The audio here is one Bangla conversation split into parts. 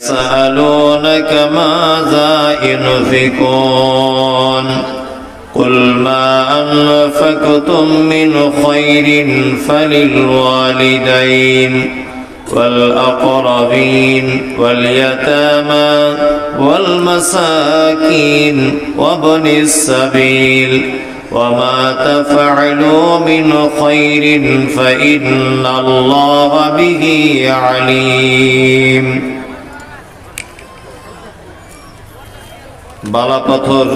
يسألونك ماذا ينفقون قل ما أنفقتم من خير فللوالدين والأقربين واليتامى والمساكين وابن السبيل وما تفعلوا من خير فإن الله به عليم। বালাপাথর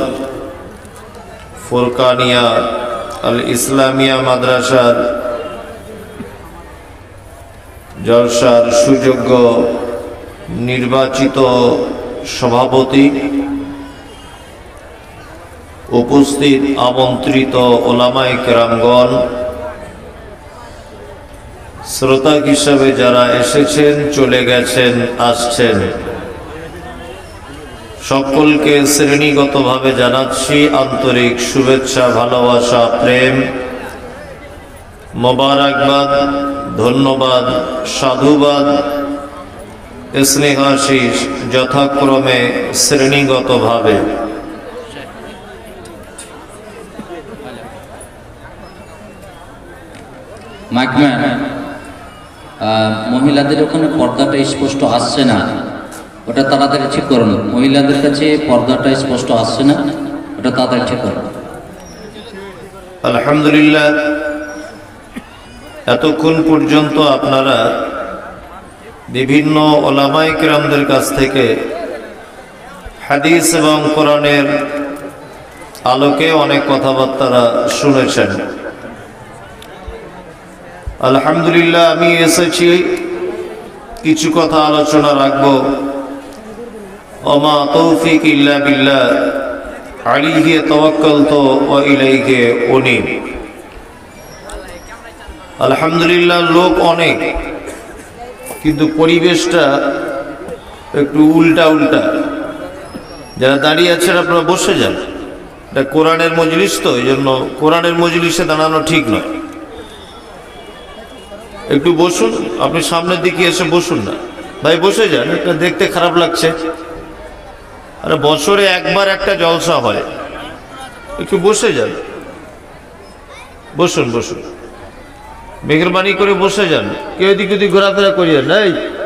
ফুরকানিয়া আল ইসলামিয়া মাদ্রাসার জলসার সুযোগ্য নির্বাচিত সভাপতি, উপস্থিত আমন্ত্রিত ওলামায়ে কেরামগণ, শ্রোতা হিসাবে যারা এসেছেন, চলে গেছেন, আসছেন, সকলকে শ্রেণীগতভাবে জানাচ্ছি আন্তরিক শুভেচ্ছা, ভালোবাসা, প্রেম, মোবারকবাদ, ধন্যবাদ, সাধুবাদ, স্নেহাশিস যথাক্রমে শ্রেণীগতভাবে। মহিলাদের ওখানে পর্দাটা স্পষ্ট আসছে না, ওটা তাড়াতাড়ি ঠিক করুন। মহিলাদের কাছে পর্দাটা স্পষ্ট আসছে না, ওটা তাড়াতাড়ি ঠিক করুন। আলহামদুলিল্লাহ, এতক্ষণ পর্যন্ত আপনারা বিভিন্ন ওলামায়ে কেরামদের কাছ থেকে হাদিস এবং কোরআনের আলোকে অনেক কথাবার্তা শুনেছেন। আলহামদুলিল্লাহ, আমি এসেছি কিছু কথা আলোচনা রাখবো। ওমা তৌফিক ইল্লা বিল্লাহ আলাইহি তাওয়াক্কালতু ওয়া ইলাইহি উনীব। আলহামদুলিল্লাহ, লোক অনেক, কিন্তু পরিবেশটা একটু উল্টা উল্টা। যারা দাঁড়িয়ে আছেন আপনারা বসে যান, এটা কোরআনের মজলিস, তো এই জন্য কোরআনের মজলিসে দাঁড়ানো ঠিক নয়। একটু বসুন, আপনি সামনের দিকে এসে বসুন না ভাই, বসে যান, এটা দেখতে খারাপ লাগছে। আরে বছরে একবার একটা জলসা হয়, একটু বসে যান, বসুন বসুন, মেহরবানি করে বসে যান, কেউ এদিক ওদিক ঘোরাফেরা করিয়েন না,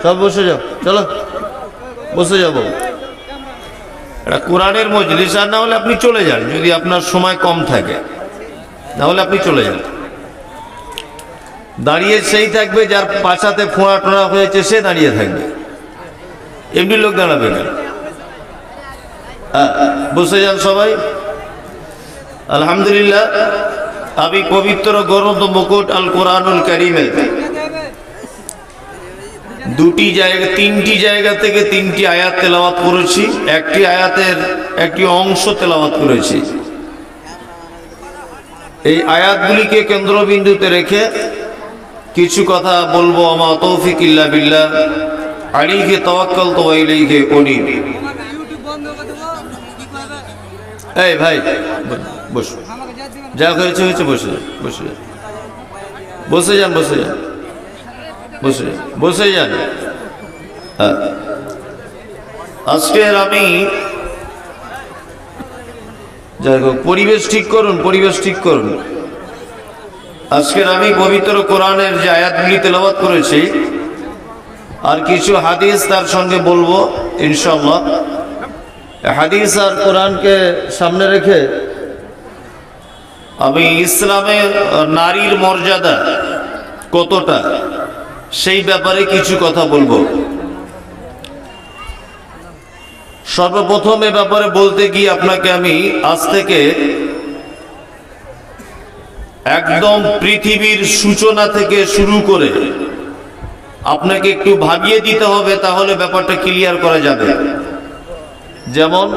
সব বসে যাও, চলো বসে যাবো। এটা কোরআনের মজলিস, আর না হলে আপনি চলে যান, যদি আপনার সময় কম থাকে, না হলে আপনি চলে যান। দাঁড়িয়ে সেই থাকবে যার পাছাতে ফোঁড়া টোড়া হয়েছে, সে দাঁড়িয়ে থাকবে, এমনি লোক দাঁড়াবে না। বসে যান সবাই। আলহামদুলিল্লাহ, আমি পবিত্র গ্রন্থ মুকুট আল কোরআনুল কারীমে তিনটি জায়গা থেকে তিনটি আয়াত তেলাওয়াত করেছি, একটি আয়াতের একটি অংশ তেলাওয়াত করেছি। এই আয়াতগুলিকে কেন্দ্রবিন্দুতে রেখে কিছু কথা বলবো। ওমা তৌফিক ইল্লা বিল্লাহ আলাইহি তাওয়াক্কালতু ওয়া ইলাইহি উনীব। এই ভাই বসো, যা হয়েছে হয়েছে, বসে যান, বসে যান, বসে যান, বসে যান, বসে যান, বসে যান। আজকের আমি যাই হোক, পরিবেশ ঠিক করুন, পরিবেশ ঠিক করুন। আজকের আমি পবিত্র কোরআনের যে আয়াতগুলি তেলাওয়াত করেছি আর কিছু হাদিস তার সঙ্গে বলবো ইনশাআল্লাহ। হাদিস আর কোরআনকে সামনে রেখে আমি ইসলামে নারীর মর্যাদা কতটা, সেই ব্যাপারে কিছু কথা বলবো। সর্বপ্রথম এ ব্যাপারে বলতে গিয়ে আপনাকে আমি আজ থেকে একদম পৃথিবীর সূচনা থেকে শুরু করে আপনাকে একটু ভাবিয়ে দিতে হবে, তাহলে ব্যাপারটা ক্লিয়ার করা যাবে। যেমন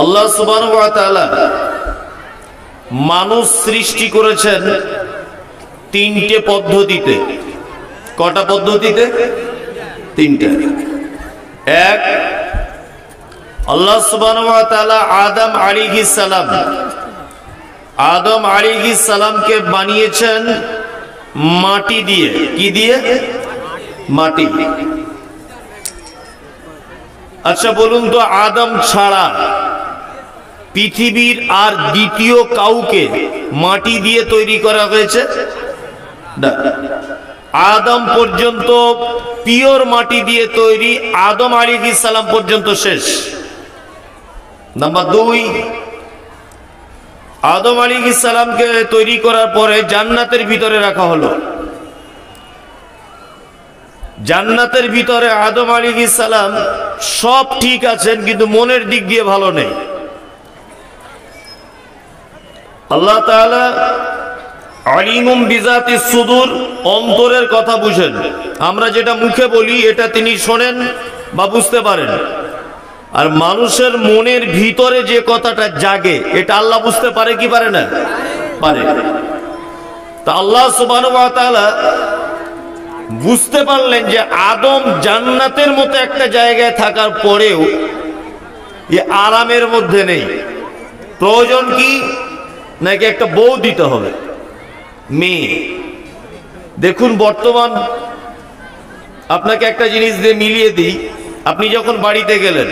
আল্লাহ সুবহানাহু ওয়া তাআলা মানুষ সৃষ্টি করেছেন তিনটে পদ্ধতিতে। কটা পদ্ধতিতে? তিনটা। এক, আল্লাহ সুবহানাহু ওয়া তাআলা আদম আলাইহিস সালামকে বানিয়েছেন মাটি দিয়ে। কি দিয়ে? মাটি। আচ্ছা বলুন তো, আদম ছাড়া পৃথিবীর আর দ্বিতীয় কাউকে মাটি দিয়ে তৈরি করা হয়েছে না। আদম পর্যন্ত পিওর মাটি দিয়ে তৈরি, আদম আলাইহিস সালাম পর্যন্ত শেষ। নাম্বার 2, আদম আলাইহিস সালামকে তৈরি করার পরে জান্নাতের ভিতরে রাখা হলো। জান্নাতের ভিতরে আদম আলাইহিস সালাম সব ঠিক আছেন, কিন্তু মনের দিক দিয়ে ভালো নেই। আল্লাহ তাআলা আলিমুম বিজাতিস সুদূর, অন্তরের কথা বুঝেন। আমরা যেটা মুখে বলি এটা তিনি শোনেন বা বুঝতে পারেন, আর মানুষের মনের ভিতরে যে কথাটা জাগে এটা আল্লাহ বুঝতে পারে কি পারে না? পারে। তা আল্লাহ সুবহানাহু ওয়া তাআলা বুঝতে পারলেন যে আদম জান্নাতের মতো একটা জায়গায় থাকার পরেও এ আরামের মধ্যে নেই। প্রয়োজন কি? নাকি একটা বউ দিতে হবে, মেয়ে। দেখুন বর্তমান, আপনাকে একটা জিনিস দিয়ে মিলিয়ে দিই। আপনি যখন বাড়িতে গেলেন,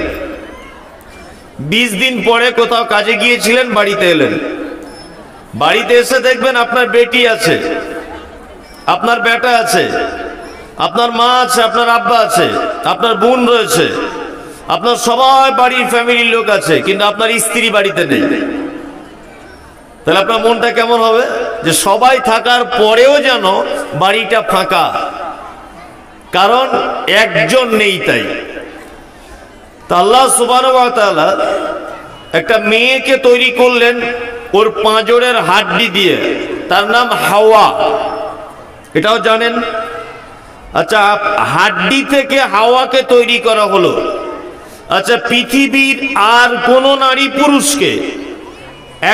20 দিন পরে কোথাও কাজে গিয়েছিলেন, বাড়িতে এলেন, বাড়িতে এসে দেখবেন আপনার বেটি আছে, আপনার বেটা আছে, আপনার মা আছে, আপনার আব্বা আছে, আপনার বোন রয়েছে, আপনার সবাই বাড়ির ফ্যামিলির লোক আছে, কিন্তু আপনার স্ত্রী বাড়িতে নেই। তাহলে আপনার মনটা কেমন হবে? যে সবাই থাকার পরেও যেন বাড়িটা ফাঁকা, কারণ একজন নেই। তাই আল্লাহ সুবহানাহু ওয়া তাআলা একটা মেয়েকে তৈরি করলেন ওর পাঁজরের হাড্ডি দিয়ে, তার নাম হাওয়া। এটাও জানেন? আচ্ছা, হাড্ডি থেকে হাওয়াকে তৈরি করা হলো। আচ্ছা, পৃথিবীর আর কোন নারী পুরুষকে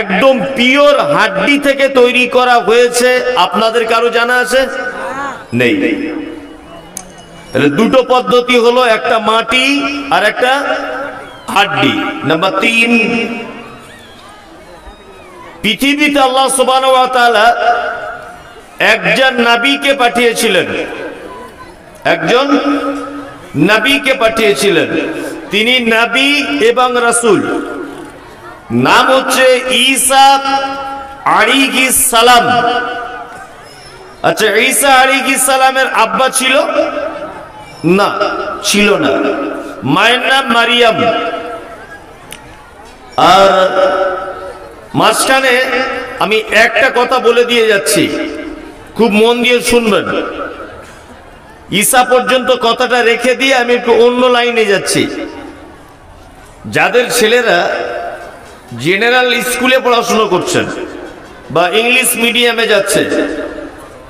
একদম পিওর হাড্ডি থেকে তৈরি করা হয়েছে আপনাদের কারো জানা আছে? নেই। তাহলে দুটো পদ্ধতি হলো, একটা মাটি আর একটা হাড্ডি। নাম্বার 3, পৃথিবীতে আল্লাহ সুবহানাহু ওয়া তাআলা একজন নবীকে পাঠিয়েছিলেন, একজন নবীকে পাঠিয়েছিলেন। তিনি নবী এবং রাসূল, নাম হচ্ছে ঈসা আলাইহিস সালাম। আচ্ছা, ঈসা আলাইহিস সালামের আব্বা ছিল না? ছিল না। মায়ের নাম মারিয়াম। আর মাঝখানে আমি একটা কথা বলে দিয়ে যাচ্ছি, খুব মন দিয়ে শুনবেন। ঈসা পর্যন্ত কথাটা রেখে দিয়ে আমি একটু অন্য লাইনে যাচ্ছি। যাদের ছেলেরা জেনারেল স্কুলে পড়াশোনা করছেন বা ইংলিশ মিডিয়ামে যাচ্ছে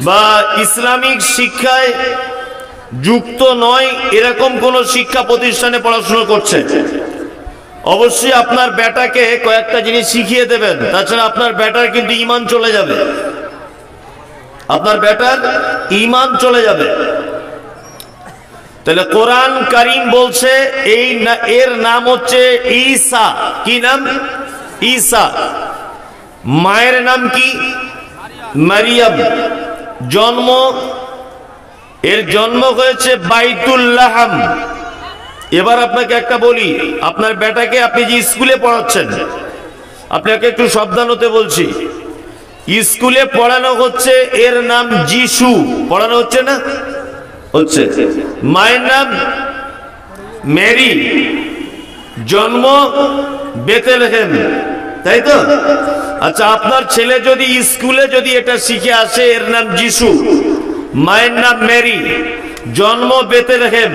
বা ইসলামিক শিক্ষায় যুক্ত নয় এরকম কোন শিক্ষা প্রতিষ্ঠানে পড়াশোনা করছে, অবশ্যই আপনার বেটাকে কয়েকটা জিনিস শিখিয়ে দেবেন, তাছাড়া আপনার বেটার কিন্তু ঈমান চলে যাবে। আপনার বেটার ঈমান চলে যাবে। তাহলে কোরআন কারীম বলছে এর নাম হচ্ছে ঈসা। কি নাম? ঈসা। মায়ের নাম কি? মারিয়াম। জন্ম, এর জন্ম হয়েছে বাইতুল লাহাম। এবার আপনাকে একটা বলি, আপনার বেটাকে আপনি যে স্কুলে পড়াচ্ছেন, আপনাকে একটু সাবধান হতে বলছি। স্কুলে পড়ানো হচ্ছে, এর নাম যিশু। পড়ানো হচ্ছে না? হচ্ছে। মায়ের নাম মেরি। জন্ম বেথলেহেম, তাই তো? আচ্ছা, আপনার ছেলে যদি স্কুলে যদি এটা শিখে আসে, এর নাম যিশু, মায়ের নাম মেরি, জন্ম বেথলেহেম।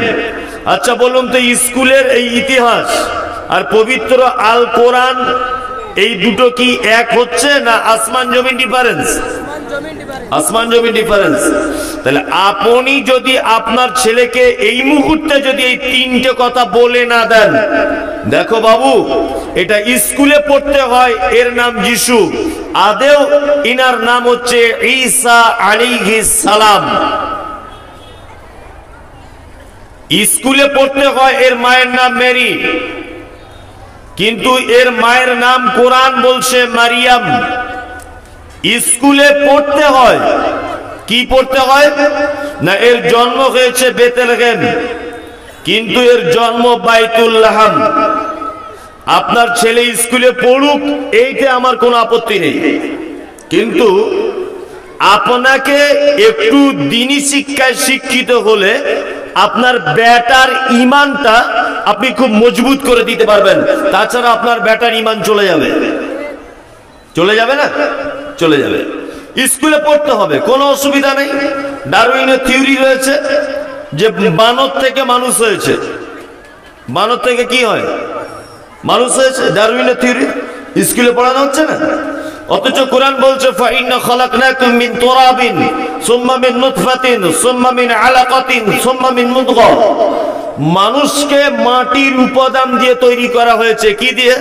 আচ্ছা বলুন তো, স্কুলের এই ইতিহাস আর পবিত্র আল কোরআন এই দুটো কি এক হচ্ছে না আসমান জমিন ডিফারেন্স? আসমান জমিন ডিফারেন্স। তাহলে আপনি যদি আপনার ছেলেকে এই মুহূর্তে যদি এই তিনটে কথা বলে না দেন, দেখো বাবু এটা স্কুলে পড়তে হয়, এর নাম যিশু, আদেও ইনার নাম হচ্ছে ঈসা আলাইহিস সালাম। স্কুলে পড়তে হয়, এর মায়ের নাম মেরি, কিন্তু এর মায়ের নাম কোরআন বলছে মারিয়াম। স্কুলে পড়তে হয়, কি পড়তে হয় না, এর জন্ম হয়েছে বেতেলহেম, কিন্তু এর জন্ম বাইতুল লাহাম। আপনার ছেলে স্কুলে পড়ুক, এইতে আমার কোনো আপত্তি নেই, কিন্তু আপনাকে একটু দ্বীনি শিক্ষায় শিক্ষিত হলে আপনার বেটার ঈমানটা আপনি খুব মজবুত করে দিতে পারবেন। তাছাড়া আপনার বেটার ঈমান চলে যাবে, চলে যাবে না, চলে যাবে। স্কুলে পড়তে হবে, কোনো অসুবিধা নেই। ডারউইনের থিওরি রয়েছে যে বানর থেকে মানুষ হয়েছে। বানর থেকে কি হয়? মানুষ হয়েছে। ডারউইনের থিওরি স্কুলে পড়ানো হচ্ছে না, অথচ কোরআন বলছে ফাইন্না খালাকনাকুম মিন তুরাবিন সুম্মা মিন নুতফাতিন সুম্মা মিন আলাকাতিন সুম্মা মিন মুদগা। মানুষকে মাটির উপাদান দিয়ে তৈরি করা হয়েছে। কি দিয়ে?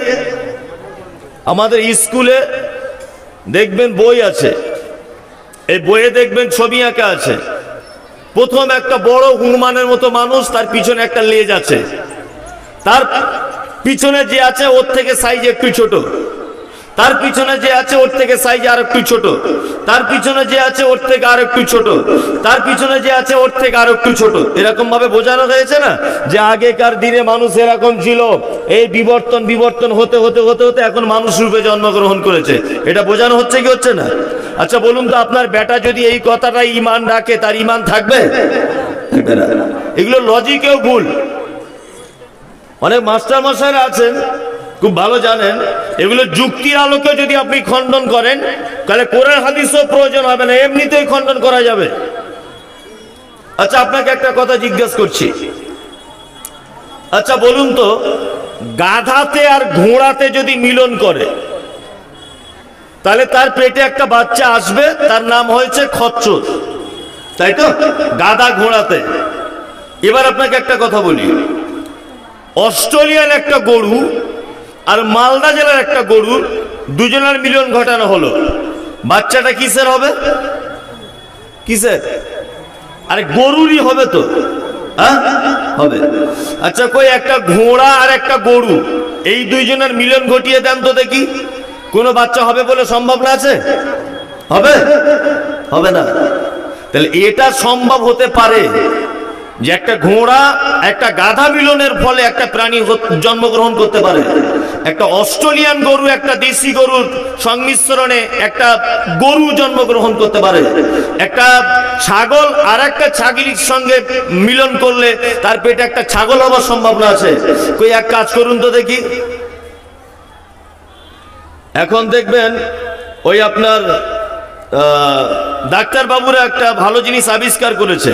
আমাদের স্কুলে দেখবেন বই আছে, এই বইয়ে দেখবেন ছবি আঁকা আছে। প্রথম একটা বড় হনুমানের মতো মানুষ, তার পিছনে একটা লেজ আছে, তার পিছনে যে আছে ওর থেকে সাইজ একটু ছোট, তার পিছনে যে আছে ওর থেকে সাইজ আর একটু ছোট, তার পিছনে যে আছে ওর থেকে আর একটু ছোট, তার পিছনে যে আছে ওর থেকে আর একটু ছোট। এরকম ভাবে বোঝানো হয়েছে না যে আগেকার দিনে মানুষ এরকম ছিল, এই বিবর্তন বিবর্তন হতে হতে হতে হতে এখন মানুষ রূপে জন্মগ্রহণ করেছে। এটা বোঝানো হচ্ছে কি হচ্ছে না? আচ্ছা বলুন তো, আপনার বেটা যদি এই কথাটা ঈমান রাখে, তার ঈমান থাকবে? এগুলো লজিকেও ভুল। অনেক মাস্টার মশাইরা আছেন, খুব ভালো জানেন, এগুলো যুক্তির আলোকে যদি আপনি খণ্ডন করেন তাহলে কোরআন হাদিসও প্রয়োজন হবে না, এমনিতেই খণ্ডন করা যাবে। আচ্ছা আপনাকে একটা কথা জিজ্ঞেস করছি, আচ্ছা বলুন তো, গাধাতে আর ঘোড়াতে যদি মিলন করে তাহলে তার পেটে একটা বাচ্চা আসবে, তার নাম হয়েছে খচ্চর, তাই তো? গাধা ঘোড়াতে। এবার আপনাকে একটা কথা বলি, অস্ট্রেলিয়ান একটা গরু আর মালদা জেলার একটা গরুর দুজনের মিলন ঘটানো হলো, বাচ্চাটা কিসের হবে? কিসের? আরে গরুরই হবে তো, হ্যাঁ হবে। আচ্ছা কই একটা ঘোড়া আর একটা গরু, এই দুইজনের মিলন ঘটিয়ে দেন তো দেখি, কোনো বাচ্চা হবে বলে সম্ভব না আছে? হবে? হবে না। তাহলে এটা সম্ভব হতে পারে যে একটা ঘোড়া একটা গাধা মিলনের ফলে একটা প্রাণী জন্মগ্রহণ করতে পারে, একটা অস্ট্রেলিয়ান গরু একটা দেশি গরুর সংমিশ্রণে একটা গরু জন্মগ্রহণ করতে পারে, একটা ছাগল আর একটা ছাগলের সঙ্গে মিলন করলে তার পেটে একটা ছাগল হওয়ার সম্ভাবনা আছে। কই এক কাজ করুন তো দেখি, এখন দেখবেন ওই আপনার ডাক্তার বাবুরা একটা ভালো জিনিস আবিষ্কার করেছে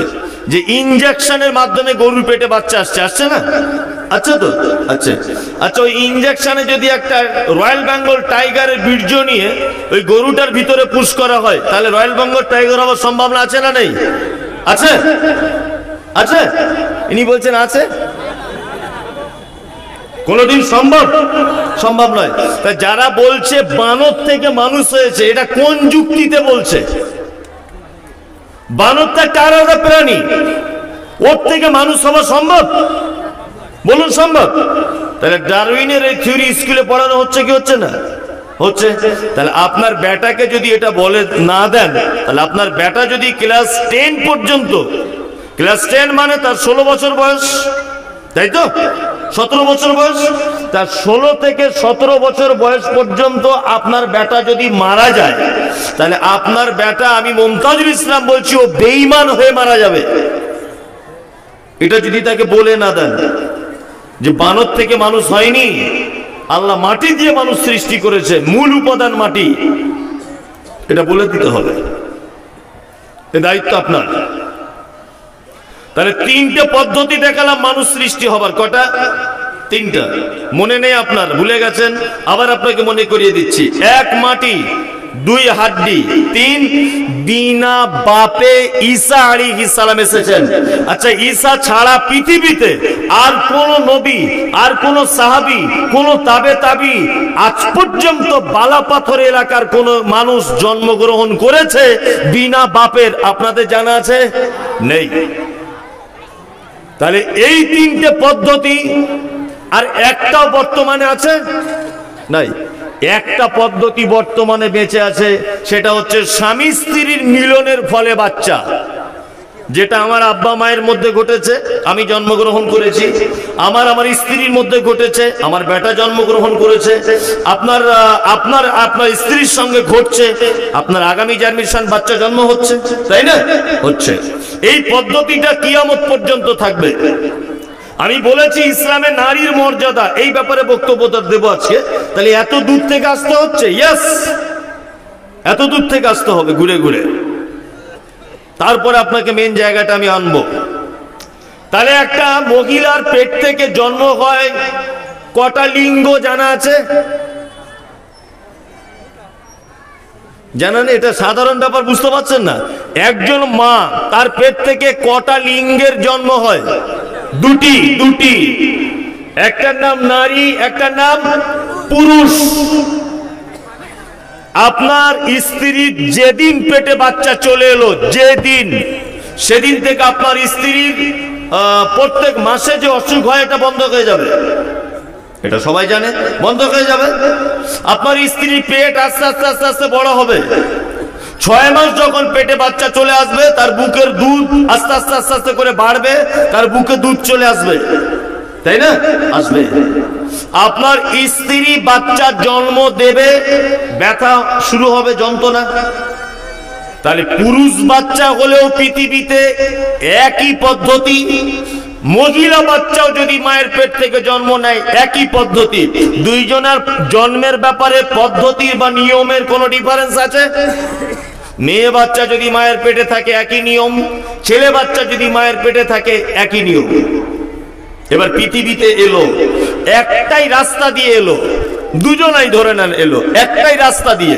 যে ইনজেকশনের মাধ্যমে গরুর পেটে বাচ্চা আসছে, আসছে না? আচ্ছা তো, আচ্ছা আচ্ছা, ওই ইনজেকশনে যদি একটা রয়্যাল বেঙ্গল টাইগারের বীর্য নিয়ে ওই গরুটার ভিতরে পুশ করা হয় তাহলে রয়্যাল বেঙ্গল টাইগার হওয়ার সম্ভাবনা আছে না নেই? আছে, আছে। ইনি বলছেন আছে। কোনদিন সম্ভব? সম্ভব নয়। তা যারা বলছে বানর থেকে মানুষ হয়েছে, এটা কোন যুক্তিতে বলছে? বানরটা একটা আলাদা প্রাণী, ওর থেকে মানুষ হওয়া সম্ভব? বলুন সম্ভব? তাহলে ডারউইনের এই থিওরি স্কুলে পড়ানো হচ্ছে কি হচ্ছে না? হচ্ছে। তাহলে আপনার বেটাকে যদি এটা বলে না দেন, তাহলে আপনার বেটা যদি ক্লাস 10 পর্যন্ত, ক্লাস 10 মানে তার 16 বছর বয়স, তাই তো? 17 বছর বয়স, তার 16 থেকে 17 বছর বয়স পর্যন্ত আপনার বেটা যদি মারা যায়, তাহলে আপনার বেটা, আমি মুমতাজুল ইসলাম বলছি, ও বেঈমান হয়ে মারা যাবে। এটা যদি তাকে বলে না দেন যে বানর থেকে মানুষ হয়নি, আল্লাহ মাটি দিয়ে মানুষ সৃষ্টি করেছে, মূল উপাদান মাটি, এটা বলে দিতে হবে। এ দায়িত্ব আপনার। তাহলে 3টে পদ্ধতি দেখালাম মানুষ সৃষ্টি হবার। কটা? 3টা। মনে নেই আপনার, ভুলে গেছেন, আবার আপনাকে মনে করিয়ে দিচ্ছি। 1 মাটি, 2 হাড্ডি, 3 বিনা বাপে ঈসা আলাইহিস সালাম এসেছেন। আচ্ছা ঈসা ছাড়া পৃথিবীতে আর কোন নবী, আর কোন সাহাবী, কোন তাবে আজ পর্যন্ত বালাপাথর এলাকার কোন মানুষ জন্মগ্রহণ করেছে বিনা বাপের? আপনাদের জানা আছে? নেই। তাহলে এই 3টে পদ্ধতি আর একটাও বর্তমানে আছে নাই। একটা পদ্ধতি বর্তমানে বেঁচে আছে, সেটা হচ্ছে স্বামী স্ত্রীর মিলনের ফলে বাচ্চা, যেটা আমার আব্বা মায়ের মধ্যে ঘটেছে, আমি জন্মগ্রহণ করেছি, আমার স্ত্রীর মধ্যে ঘটেছে, আমার বেটা জন্মগ্রহণ করেছে, আপনার আপনার আপনার স্ত্রীর সঙ্গে ঘটছে, আপনার আগামী জেনারেশন বাচ্চা জন্ম হচ্ছে, তাই না? হচ্ছে। এই পদ্ধতিটা কিয়ামত পর্যন্ত থাকবে। আমি বলেছি ইসলামে নারীর মর্যাদা, এই ব্যাপারে বক্তব্য দেবো আজকে। তাহলে এত দূর থেকে আসতে হচ্ছে, ইয়েস, এত দূর থেকে আসতে হবে ঘুরে ঘুরে, তারপরে আপনাকে মেন জায়গাটা আমি আনবো। তাহলে একটা মহিলার পেট থেকে জন্ম হয় কটা লিঙ্গ জানা আছে? জানেন? এটা সাধারণ ব্যাপার, বুঝতে পারছেন না? একজন মা, তার পেট থেকে কটা লিঙ্গের জন্ম হয়? দুটি। দুটি, একটার নাম নারী, একটার নাম পুরুষ। আপনার স্ত্রীর যেদিন পেটে বাচ্চা চলে এলো, যেদিন, সেদিন থেকে আপনার স্ত্রীর প্রত্যেক মাসে যে অসুখ হয় এটা বন্ধ হয়ে যাবে, এটা সবাই জানে, বন্ধ হয়ে যাবে। আপনার স্ত্রীর পেট আস্তে আস্তে আস্তে আস্তে বড় হবে। 6 মাস যখন পেটে বাচ্চা চলে আসবে, তার বুকের দুধ আস্তে আস্তে আস্তে আস্তে করে বাড়বে, তার বুকে দুধ চলে আসবে, তাই না? আসবে। আপনার স্ত্রী বাচ্চা জন্ম দেবে, ব্যথা শুরু হবে, যন্ত্রণা। তাহলে পুরুষ বাচ্চা হলেও পৃথিবীতে একই পদ্ধতি, মহিলা বাচ্চাও যদি মায়ের পেট থেকে জন্ম নেয় একই পদ্ধতি। দুইজনের জন্মের ব্যাপারে পদ্ধতির বা নিয়মের কোনো ডিফারেন্স আছে? মেয়ে বাচ্চা যদি মায়ের পেটে থাকে একই নিয়ম, ছেলে বাচ্চা যদি মায়ের পেটে থাকে একই নিয়ম। এবার পৃথিবীতে এলো, একটাই রাস্তা দিয়ে এলো, দুজনাই ধরে নেন এলো একটাই রাস্তা দিয়ে।